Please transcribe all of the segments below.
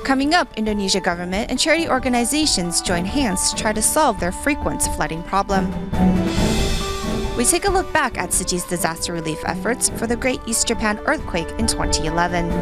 Coming up, Indonesia government and charity organizations join hands to try to solve their frequent flooding problem. We take a look back at Tzu Chi's disaster relief efforts for the Great East Japan earthquake in 2011.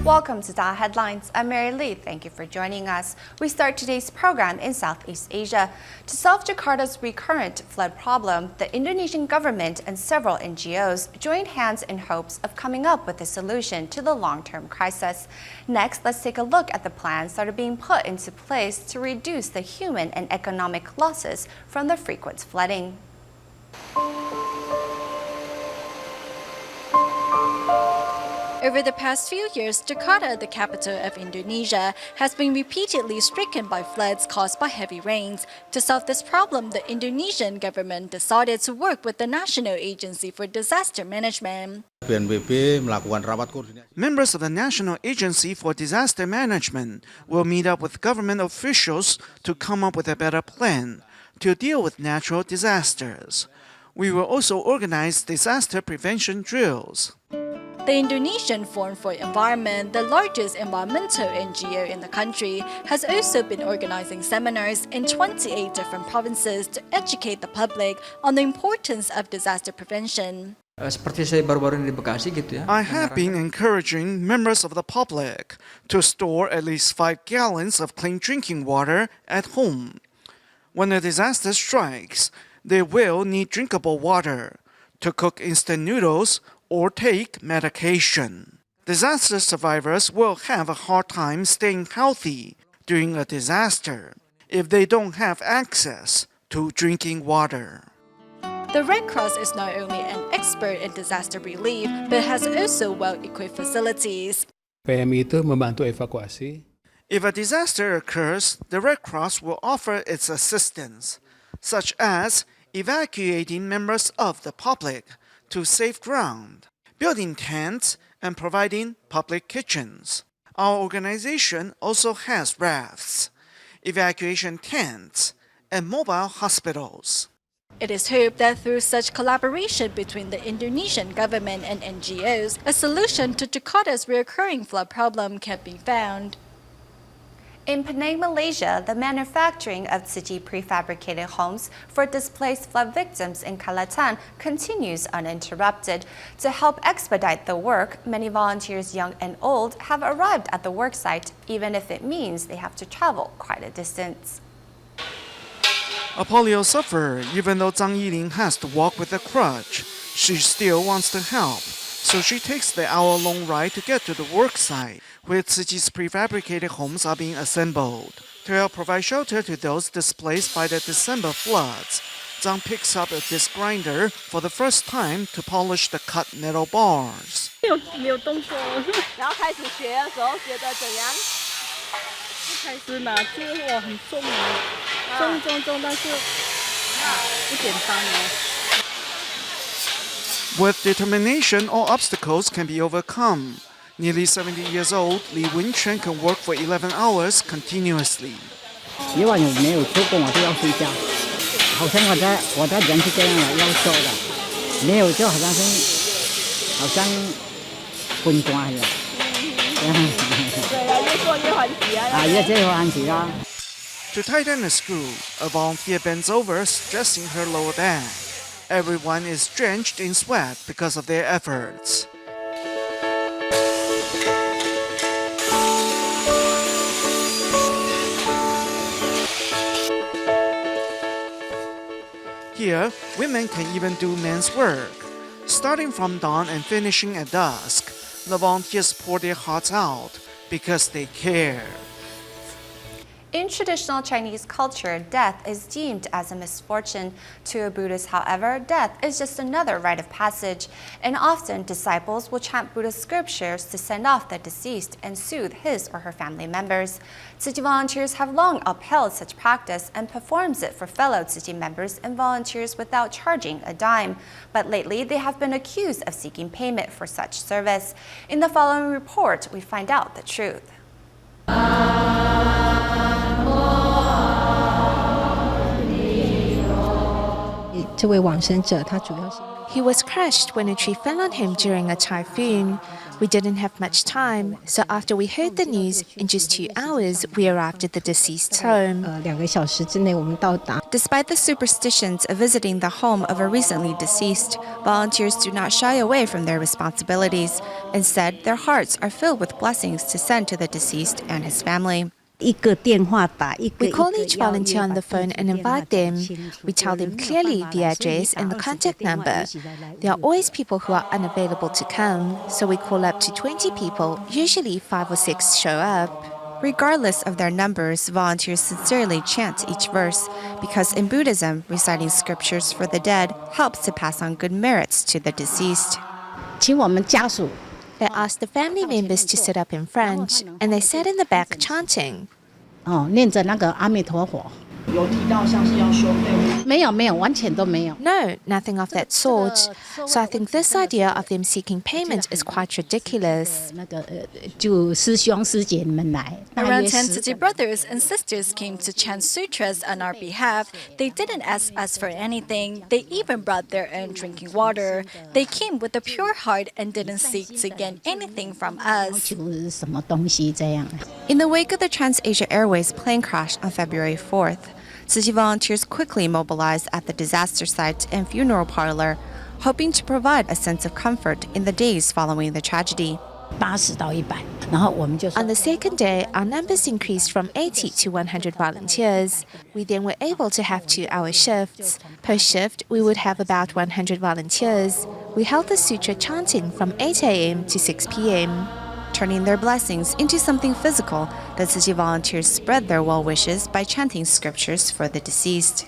Welcome to DaAi Headlines. I'm Mary Lee. Thank you for joining us. We start today's program in Southeast Asia. To solve Jakarta's recurrent flood problem, the Indonesian government and several NGOs joined hands in hopes of coming up with a solution to the long-term crisis. Next, let's take a look at the plans that are being put into place to reduce the human and economic losses from the frequent flooding. Over the past few years, Jakarta, the capital of Indonesia, has been repeatedly stricken by floods caused by heavy rains. To solve this problem, the Indonesian government decided to work with the National Agency for Disaster Management. Members of the National Agency for Disaster Management will meet up with government officials to come up with a better plan to deal with natural disasters. We will also organize disaster prevention drills. The Indonesian Forum for Environment, the largest environmental NGO in the country, has also been organizing seminars in 28 different provinces to educate the public on the importance of disaster prevention. Seperti saya baru-baru ini di Bekasi gitu ya. I have been encouraging members of the public to store at least 5 gallons of clean drinking water at home. When a disaster strikes, they will need drinkable water to cook instant noodles or take medication. Disaster survivors will have a hard time staying healthy during a disaster if they don't have access to drinking water. The Red Cross is not only an expert in disaster relief, but has also well-equipped facilities. PMI itu membantu evakuasi. If a disaster occurs, the Red Cross will offer its assistance, such as evacuating members of the public to safe ground, building tents, and providing public kitchens. Our organization also has rafts, evacuation tents, and mobile hospitals. It is hoped that through such collaboration between the Indonesian government and NGOs, a solution to Jakarta's recurring flood problem can be found. In Penang, Malaysia, the manufacturing of Tzu Chi prefabricated homes for displaced flood victims in Kelantan continues uninterrupted. To help expedite the work, many volunteers, young and old, have arrived at the worksite, even if it means they have to travel quite a distance. A polio sufferer, even though Zhang Yiling has to walk with a crutch, she still wants to help. So she takes the hour-long ride to get to the worksite, where Tzu Chi's prefabricated homes are being assembled. To help provide shelter to those displaced by the December floods, Zhang picks up a disc grinder for the first time to polish the cut metal bars. 没有动作，然后开始学的时候觉得怎样？一开始嘛，就是我很重啊，重，但是不简单哦。 With determination, all obstacles can be overcome. Nearly 70 years old, Li Wenquan can work for 11 hours continuously. 如果没有出工，我就要睡觉。好像我的人是这样的，要瘦的，没有就好像昏瓜一样。对啊，越做越欢喜啊！啊，越做越欢喜啦。To tighten a screw, a volunteer bends over, stressing her lower back. Everyone is drenched in sweat because of their efforts. Here, women can even do men's work. Starting from dawn and finishing at dusk, the volunteers pour their hearts out because they care. In traditional Chinese culture, death is deemed as a misfortune. To a Buddhist, however, death is just another rite of passage, and often disciples will chant Buddhist scriptures to send off the deceased and soothe his or her family members. Tzu Chi volunteers have long upheld such practice and performs it for fellow Tzu Chi members and volunteers without charging a dime. But lately, they have been accused of seeking payment for such service. In the following report, we find out the truth. He was crushed when a tree fell on him during a typhoon. We didn't have much time, so after we heard the news, in just 2 hours, we arrived at the deceased's home. 2个小时之内我们到达。 Despite the superstitions of visiting the home of a recently deceased, volunteers do not shy away from their responsibilities. Instead, their hearts are filled with blessings to send to the deceased and his family. 一个电话打一个。 We call each volunteer on the phone and invite them. We tell them clearly the address and the contact number. There are always people who are unavailable to come, so we call up to 20 people. Usually 5 or 6 show up. Regardless of their numbers, volunteers sincerely chant each verse, because in Buddhism, reciting scriptures for the dead helps to pass on good merits to the deceased. 请我们家属。 They asked the family members to sit up in front, and they sat in the back chanting. 念着那个阿弥陀佛。有提到像是要收费吗？没有，没有，完全都没有。 No, nothing of that sort. So I think this idea of them seeking payment is quite ridiculous. 那个就师兄师姐们来。 Around 10 Tzu Chi brothers and sisters came to chant sutras on our behalf. They didn't ask us for anything. They even brought their own drinking water. They came with a pure heart and didn't seek to gain anything from us. 求什么东西这样。 In the wake of the Trans-Asia Airways plane crash on February 4th, Tzu Chi volunteers quickly mobilized at the disaster site and funeral parlor, hoping to provide a sense of comfort in the days following the tragedy. 80到100，然后我们就。 On the second day, our numbers increased from 80 to 100 volunteers. We then were able to have 2-hour shifts. Per shift, we would have about 100 volunteers. We held the sutra chanting from 8 a.m. to 6 p.m. Turning their blessings into something physical, the Tzu Chi volunteers spread their well wishes by chanting scriptures for the deceased.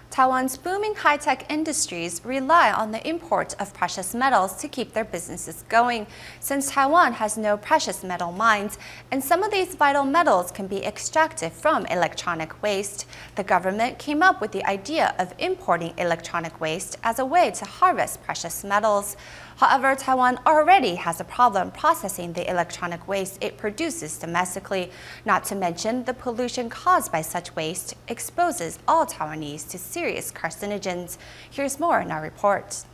Taiwan's booming high-tech industries rely on the import of precious metals to keep their businesses going, since Taiwan has no precious metal mines, and some of these vital metals can be extracted from electronic waste. The government came up with the idea of importing electronic waste as a way to harvest precious metals. However, Taiwan already has a problem processing the electronic waste it produces domestically. Not to mention, the pollution caused by such waste exposes all Taiwanese to serious carcinogens. Here's more in our report.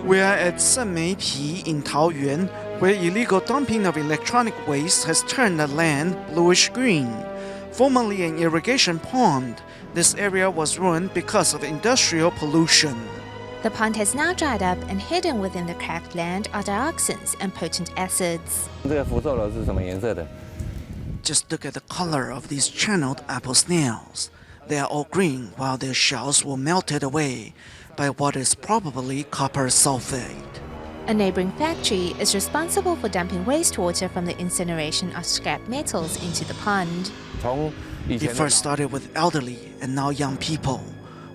We are at Senmeipi in Taoyuan, where illegal dumping of electronic waste has turned the land bluish-green. Formerly an irrigation pond, this area was ruined because of industrial pollution. The pond has now dried up, and hidden within the cracked land are dioxins and potent acids. Just look at the color of these channeled apple snails. They are all green while their shells were melted away by what is probably copper sulfate. A neighboring factory is responsible for dumping wastewater from the incineration of scrap metals into the pond. It first started with elderly and now young people.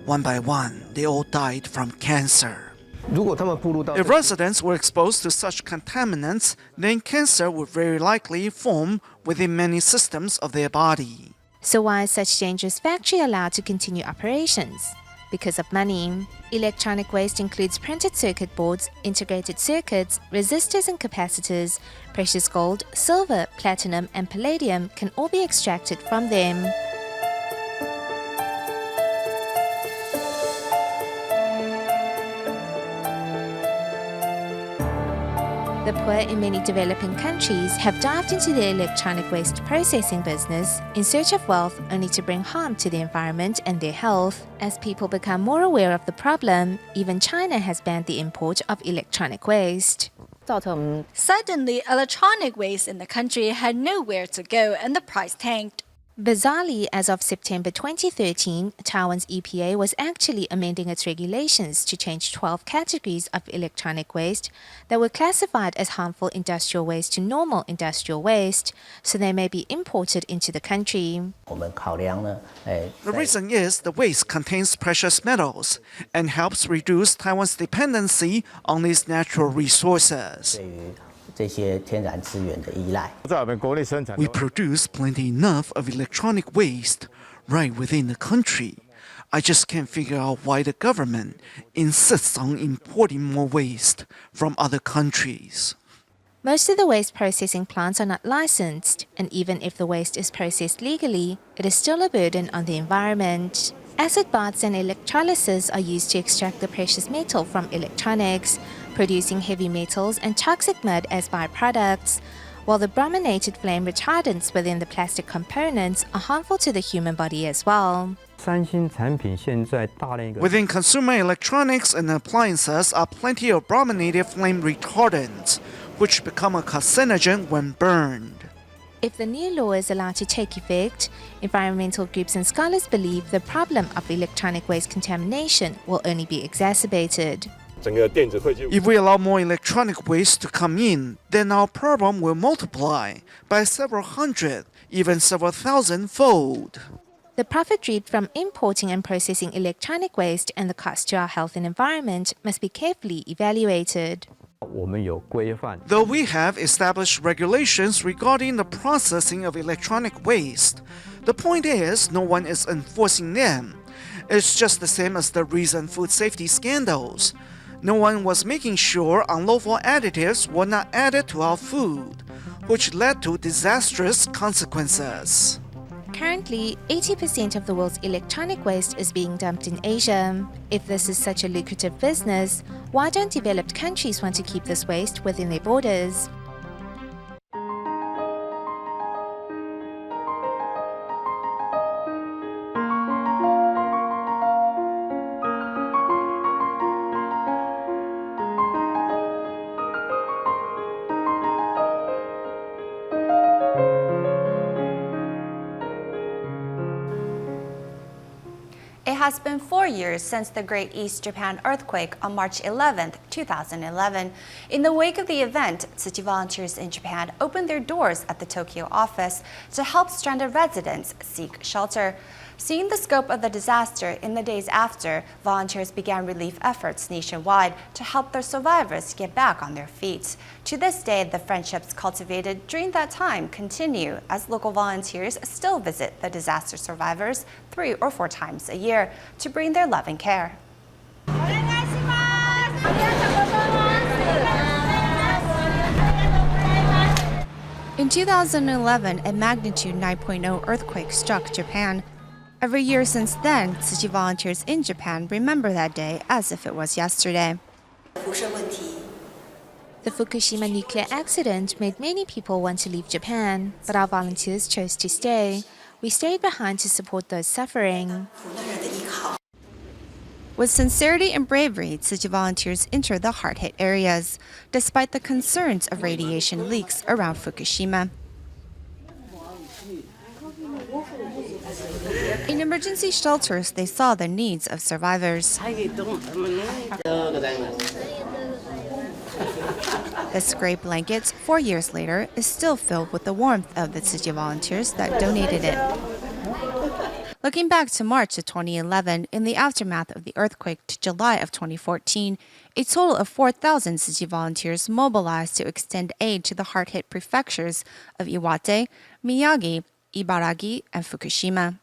One by one, they all died from cancer. If residents were exposed to such contaminants, then cancer would very likely form within many systems of their body. So why is such dangerous factory allowed to continue operations? Because of money. Electronic waste includes printed circuit boards, integrated circuits, resistors and capacitors. Precious gold, silver, platinum and palladium can all be extracted from them. The poor in many developing countries have dived into the electronic waste processing business in search of wealth, only to bring harm to the environment and their health. As people become more aware of the problem, even China has banned the import of electronic waste. Suddenly, electronic waste in the country had nowhere to go and the price tanked. Bizarrely, as of September 2013, Taiwan's EPA was actually amending its regulations to change 12 categories of electronic waste that were classified as harmful industrial waste to normal industrial waste, so they may be imported into the country. The reason is the waste contains precious metals and helps reduce Taiwan's dependency on these natural resources. We produce plenty enough of electronic waste right within the country. I just can't figure out why the government insists on importing more waste from other countries. Most of the waste processing plants are not licensed, and even if the waste is processed legally, it is still a burden on the environment. Acid baths and electrolysis are used to extract the precious metal from electronics, producing heavy metals and toxic mud as byproducts, while the brominated flame retardants within the plastic components are harmful to the human body as well. Within consumer electronics and appliances are plenty of brominated flame retardants, which become a carcinogen when burned. If the new law is allowed to take effect, environmental groups and scholars believe the problem of electronic waste contamination will only be exacerbated. If we allow more electronic waste to come in, then our problem will multiply by several hundred, even several thousand-fold. The profit reaped from importing and processing electronic waste and the cost to our health and environment must be carefully evaluated. Though we have established regulations regarding the processing of electronic waste, the point is no one is enforcing them. It's just the same as the recent food safety scandals. No one was making sure unlawful additives were not added to our food, which led to disastrous consequences. Currently, 80% of the world's electronic waste is being dumped in Asia. If this is such a lucrative business, why don't developed countries want to keep this waste within their borders? It has been 4 years since the Great East Japan earthquake on March 11, 2011. In the wake of the event, Tzu Chi volunteers in Japan opened their doors at the Tokyo office to help stranded residents seek shelter. Seeing the scope of the disaster in the days after, volunteers began relief efforts nationwide to help their survivors get back on their feet. To this day, the friendships cultivated during that time continue as local volunteers still visit the disaster survivors 3 or 4 times a year to bring their love and care. In 2011, a magnitude 9.0 earthquake struck Japan. Every year since then, Tzu Chi volunteers in Japan remember that day as if it was yesterday. The Fukushima nuclear accident made many people want to leave Japan, but our volunteers chose to stay. We stayed behind to support those suffering. With sincerity and bravery, Tzu Chi volunteers enter the hard-hit areas, despite the concerns of radiation leaks around Fukushima. In emergency shelters, they saw the needs of survivors. The scraped blankets, 4 years later, is still filled with the warmth of the Tzu Chi volunteers that donated it. Looking back to March of 2011, in the aftermath of the earthquake to July of 2014, a total of 4,000 Tzu Chi volunteers mobilized to extend aid to the hard-hit prefectures of Iwate, Miyagi, Ibaraki, and Fukushima.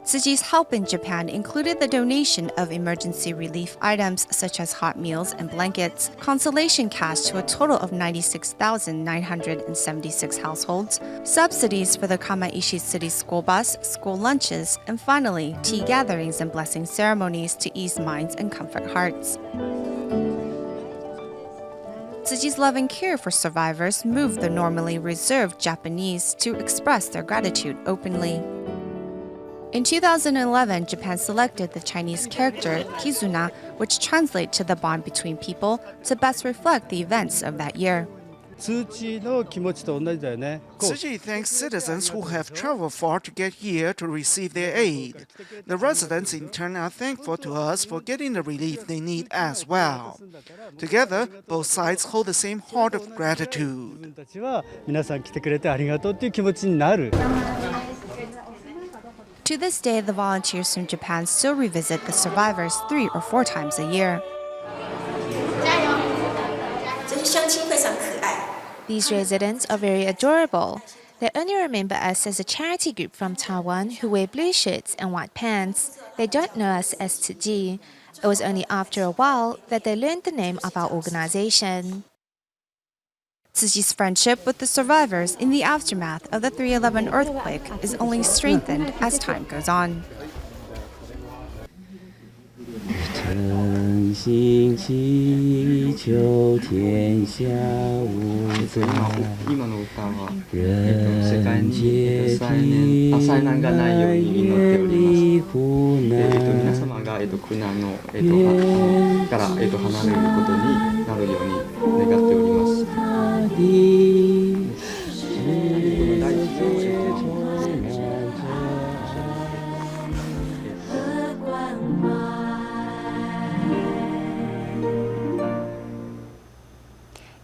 Tzu Chi's help in Japan included the donation of emergency relief items such as hot meals and blankets, consolation cash to a total of 96,976 households, subsidies for the Kamaishi City school bus, school lunches, and finally, tea gatherings and blessing ceremonies to ease minds and comfort hearts. Tzu Chi's love and care for survivors moved the normally reserved Japanese to express their gratitude openly. In 2011, Japan selected the Chinese character Kizuna, which translates to the bond between people, to best reflect the events of that year. Tzu Chi thanks citizens who have traveled far to get here to receive their aid. The residents in turn are thankful to us for getting the relief they need as well. Together, both sides hold the same heart of gratitude. To this day, the volunteers from Japan still revisit the survivors 3 or 4 times a year. These residents are very adorable. They only remember us as a charity group from Taiwan who wear blue shirts and white pants. They don't know us as Tzu Chi. It was only after a while that they learned the name of our organization. Tzu Chi's friendship with the survivors in the aftermath of the 3/11 earthquake is only strengthened as time goes on. 诚心祈求天下无灾，人皆平安，远离苦難。皆様が苦難のから離れることになるように願っております。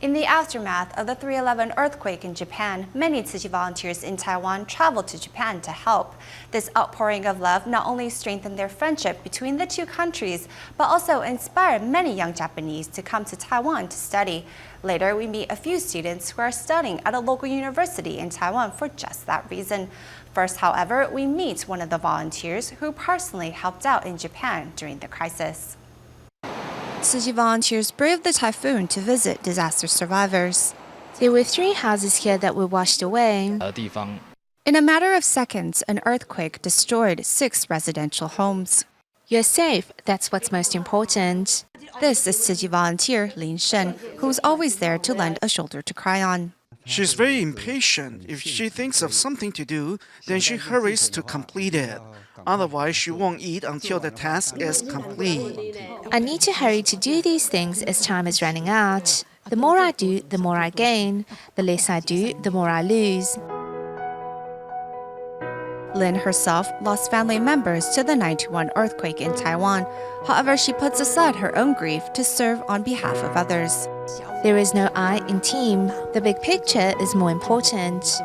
In the aftermath of the 3/11 earthquake in Japan, many Tzu Chi volunteers in Taiwan traveled to Japan to help. This outpouring of love not only strengthened their friendship between the two countries, but also inspired many young Japanese to come to Taiwan to study. Later, we meet a few students who are studying at a local university in Taiwan for just that reason. First, however, we meet one of the volunteers who personally helped out in Japan during the crisis. Tzu Chi volunteers braved the typhoon to visit disaster survivors. There were 3 houses here that were washed away. In a matter of seconds, an earthquake destroyed 6 residential homes. You're safe, that's what's most important. This is Tzu Chi volunteer Lin Shen, who's always there to lend a shoulder to cry on. She's very impatient. If she thinks of something to do, then she hurries to complete it. Otherwise, she won't eat until the task is complete. I need to hurry to do these things as time is running out. The more I do, the more I gain. The less I do, the more I lose. Lin herself lost family members to the 91 earthquake in Taiwan. However, she puts aside her own grief to serve on behalf of others. There is no I in team. The big picture is more important.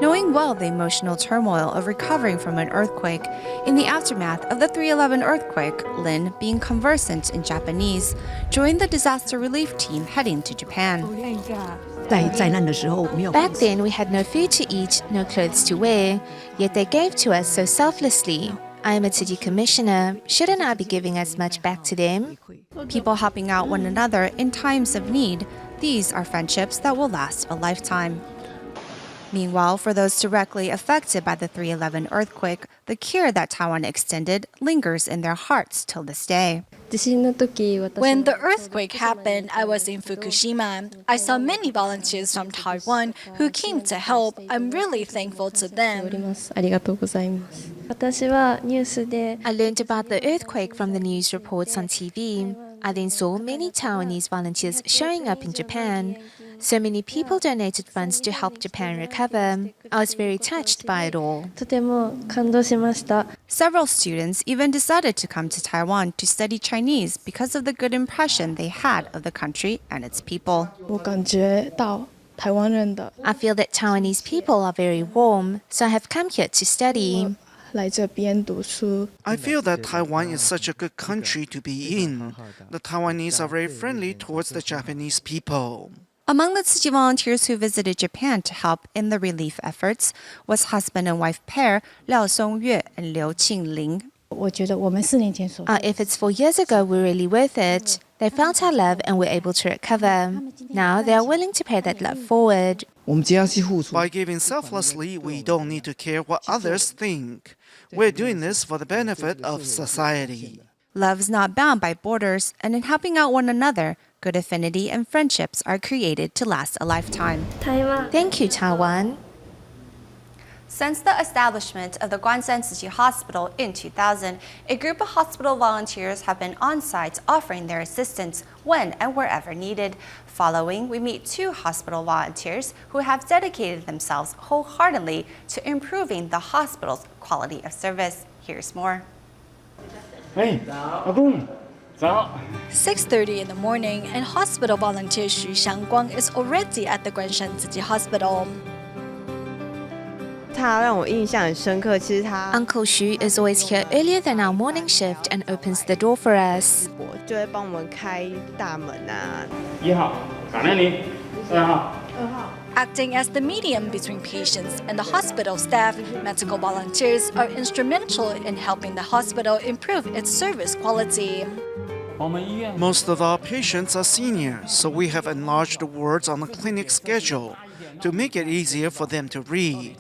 Knowing well the emotional turmoil of recovering from an earthquake, in the aftermath of the 3/11 earthquake, Lin, being conversant in Japanese, joined the disaster relief team heading to Japan. Back then, we had no food to eat, no clothes to wear, yet they gave to us so selflessly. I am a Tzu Chi commissioner. Shouldn't I be giving as much back to them? People helping out one another in times of need, these are friendships that will last a lifetime. Meanwhile, for those directly affected by the 3/11 earthquake, the care that Taiwan extended lingers in their hearts till this day. When the earthquake happened, I was in Fukushima. I saw many volunteers from Taiwan who came to help. I'm really thankful to them. I learned about the earthquake from the news reports on TV. I then saw many Taiwanese volunteers showing up in Japan. So many people donated funds to help Japan recover. I was very touched by it all. Several students even decided to come to Taiwan to study Chinese because of the good impression they had of the country and its people. I feel that Taiwanese people are very warm, so I have come here to study. I feel that Taiwan is such a good country to be in. The Taiwanese are very friendly towards the Japanese people. Among the Tzu Chi volunteers who visited Japan to help in the relief efforts was husband and wife pair Liao Songyue and Liu Qingling. Our efforts 4 years ago were really worth it. They felt our love and were able to recover. Now they are willing to pay that love forward. By giving selflessly, we don't need to care what others think. We're doing this for the benefit of society. Love is not bound by borders, and in helping out one another, good affinity and friendships are created to last a lifetime. Thank you, Taiwan. Since the establishment of the Guansan Tzu Chi Hospital in 2000, a group of hospital volunteers have been on site offering their assistance when and wherever needed. Following, we meet 2 hospital volunteers who have dedicated themselves wholeheartedly to improving the hospital's quality of service. Here's more. 6:30 in the morning, and hospital volunteer Xu Xiangguang is already at the Guanshan Tzu Chi Hospital. Uncle Xu is always here earlier than our morning shift and opens the door for us. Acting as the medium between patients and the hospital staff, medical volunteers are instrumental in helping the hospital improve its service quality. Most of our patients are seniors, so we have enlarged the words on the clinic schedule to make it easier for them to read.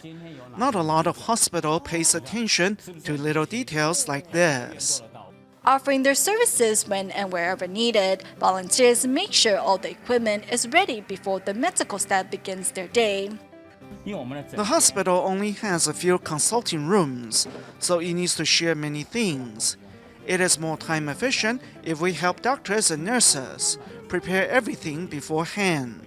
Not a lot of hospital pays attention to little details like this. Offering their services when and wherever needed, volunteers make sure all the equipment is ready before the medical staff begins their day. The hospital only has a few consulting rooms, so it needs to share many things. It is more time efficient if we help doctors and nurses prepare everything beforehand.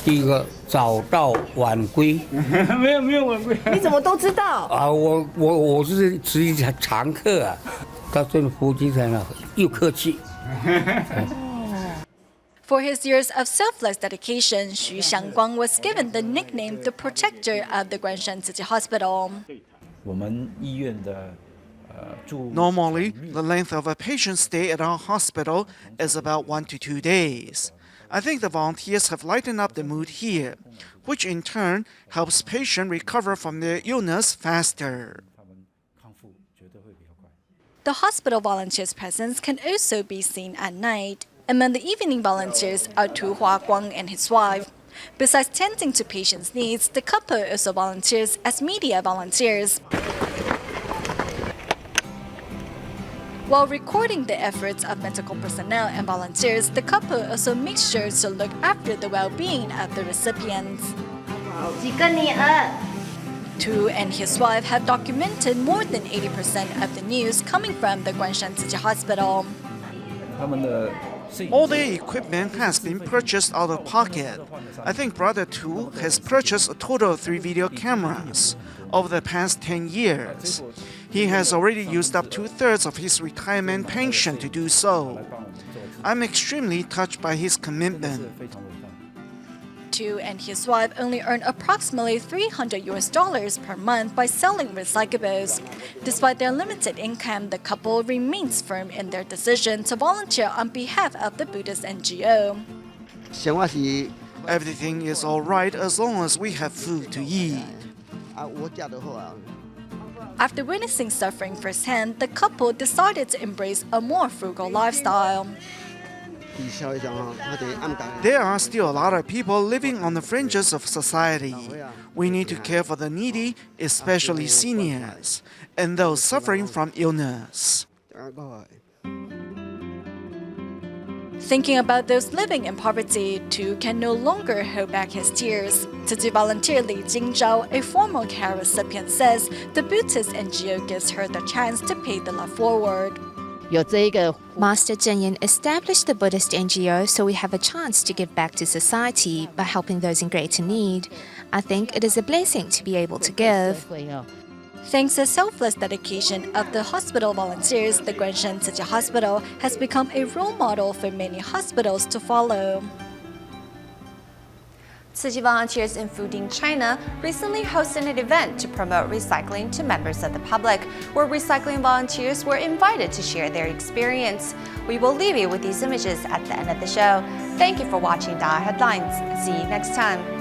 第一个早到晚归，没有晚归。你怎么都知道？啊，我是慈济常客啊，到这里服务精神了，又客气。For his years of selfless dedication, Xu Xiangguang was given the nickname the protector of the Guanshan Tzu Chi Hospital. 我们医院的 Normally, the length of a patient stay at our hospital is about 1 to 2 days. I think the volunteers have lightened up the mood here, which in turn helps patients recover from their illness faster. The hospital volunteers' presence can also be seen at night. Among the evening volunteers are Tu Huaguang and his wife. Besides tending to patients' needs, the couple also volunteers as media volunteers. While recording the efforts of medical personnel and volunteers, the couple also makes sure to look after the well-being of the recipients. Tu and his wife have documented more than 80% of the news coming from the Guanshan Tzu Chi Hospital. All their equipment has been purchased out of pocket. I think Brother Tu has purchased a total of 3 video cameras over the past 10 years. He has already used up 2/3 of his retirement pension to do so. I'm extremely touched by his commitment. Tu and his wife only earn approximately $300 per month by selling recyclables. Despite their limited income, the couple remains firm in their decision to volunteer on behalf of the Buddhist NGO. Everything is all right as long as we have food to eat. After witnessing suffering firsthand, the couple decided to embrace a more frugal lifestyle. There are still a lot of people living on the fringes of society. We need to care for the needy, especially seniors, and those suffering from illness. Thinking about those living in poverty, Tu can no longer hold back his tears. Tzu Chi volunteer Li Jingzhao, a former care recipient, says the Buddhist NGO gives her the chance to pay the love forward. Master Zhen Yin established the Buddhist NGO so we have a chance to give back to society by helping those in greater need. I think it is a blessing to be able to give. Thanks to selfless dedication of the hospital volunteers, the Guanshan Tzu Chi Hospital has become a role model for many hospitals to follow. Tzu Chi volunteers in福鼎, China recently hosted an event to promote recycling to members of the public, where recycling volunteers were invited to share their experience. We will leave you with these images at the end of the show. Thank you for watching DaAi Headlines. See you next time.